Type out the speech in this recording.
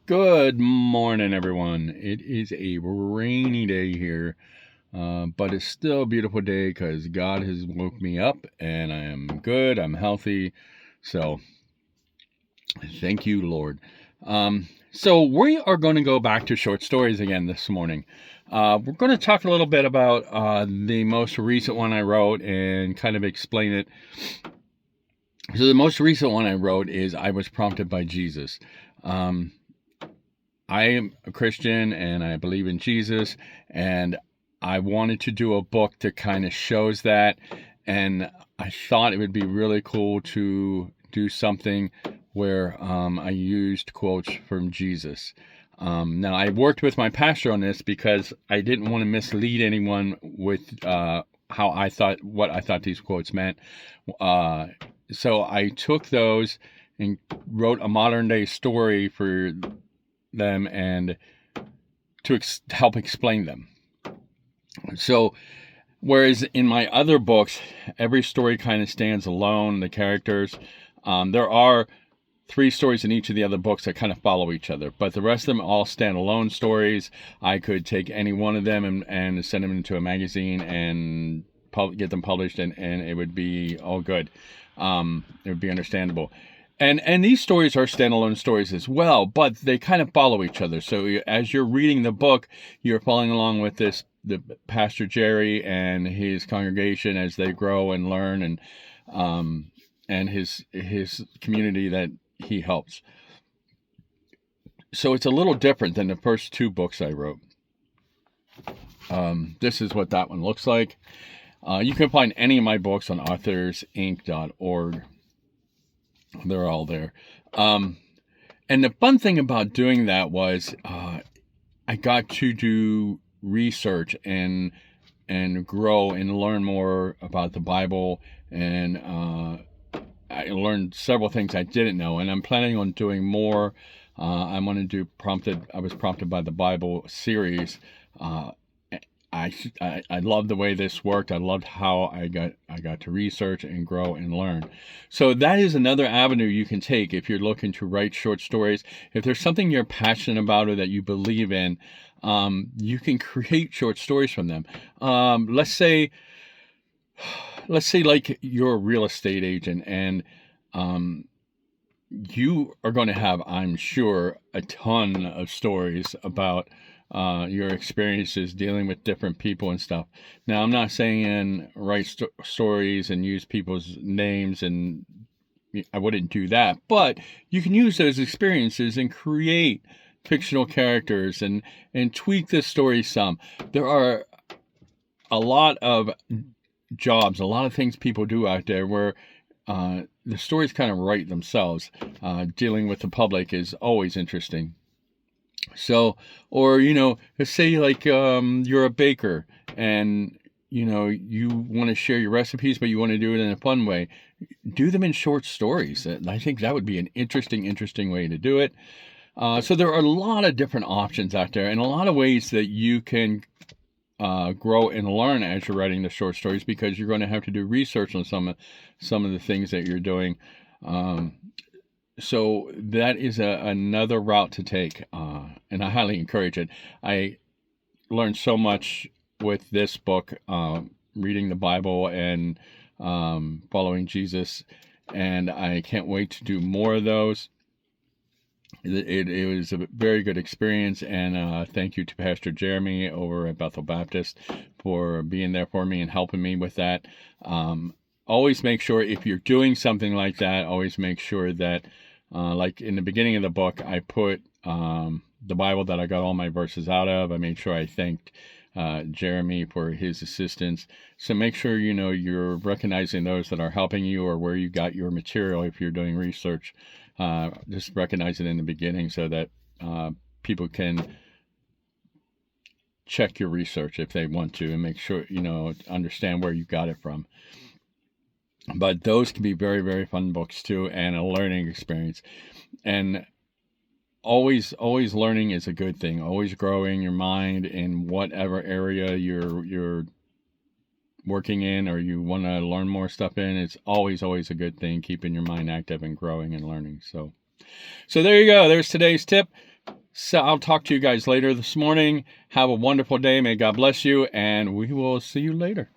Good morning, everyone. It is a rainy day here, but it's still a beautiful day because God has woke me up and I am good. I'm healthy. So, thank you, Lord. So, we are going to go back to short stories again this morning. We're going to talk a little bit about the most recent one I wrote and kind of explain it. So, the most recent one I wrote is I Was Prompted by Jesus. I am a Christian and I believe in Jesus, and I wanted to do a book that kind of shows that. And I thought it would be really cool to do something where I used quotes from Jesus. Now, I worked with my pastor on this because I didn't want to mislead anyone with what I thought these quotes meant. So I took those and wrote a modern day story for them and to help explain them. So, whereas in my other books, every story kind of stands alone, the characters, there are 3 stories in each of the other books that kind of follow each other, but the rest of them all stand alone stories. I could take any one of them and send them into a magazine and get them published, and it would be all good. It would be understandable. And these stories are standalone stories as well, but they kind of follow each other. So as you're reading the book, you're following along with the Pastor Jerry and his congregation as they grow and learn, and his community that he helps. So it's a little different than the first 2 books I wrote. This is what that one looks like. You can find any of my books on authorsinc.org. They're all there. And the fun thing about doing that was I got to do research and grow and learn more about the Bible, and I learned several things I didn't know, and I'm planning on doing more. I'm going to do I Was Prompted by the Bible series. I loved the way this worked. I loved how I got to research and grow and learn. So that is another avenue you can take if you're looking to write short stories. If there's something you're passionate about or that you believe in, you can create short stories from them. Let's say like you're a real estate agent, and you are going to have, I'm sure, a ton of stories about your experiences dealing with different people and stuff. Now, I'm not saying write stories and use people's names, and I wouldn't do that, but you can use those experiences and create fictional characters and tweak the story some. There are a lot of jobs, a lot of things people do out there where the stories kind of write themselves. Dealing with the public is always interesting. So, or, let's say like you're a baker and, you want to share your recipes, but you want to do it in a fun way. Do them in short stories. I think that would be an interesting way to do it. So there are a lot of different options out there and a lot of ways that you can grow and learn as you're writing the short stories, because you're going to have to do research on some of the things that you're doing. So that is another route to take, and I highly encourage it. I learned so much with this book, reading the Bible and following Jesus, and I can't wait to do more of those. It was a very good experience, and thank you to Pastor Jeremy over at Bethel Baptist for being there for me and helping me with that. Always make sure, if you're doing something like that, always make sure that, like in the beginning of the book, I put the Bible that I got all my verses out of. I made sure I thanked Jeremy for his assistance. So make sure you're recognizing those that are helping you or where you got your material if you're doing research. Just recognize it in the beginning so that people can check your research if they want to and make sure, understand where you got it from. But those can be very, very fun books too, and a learning experience. And always learning is a good thing. Always growing your mind in whatever area you're working in or you want to learn more stuff in. It's always a good thing, keeping your mind active and growing and learning. So there you go. There's today's tip. So I'll talk to you guys later this morning. Have a wonderful day. May God bless you, and we will see you later.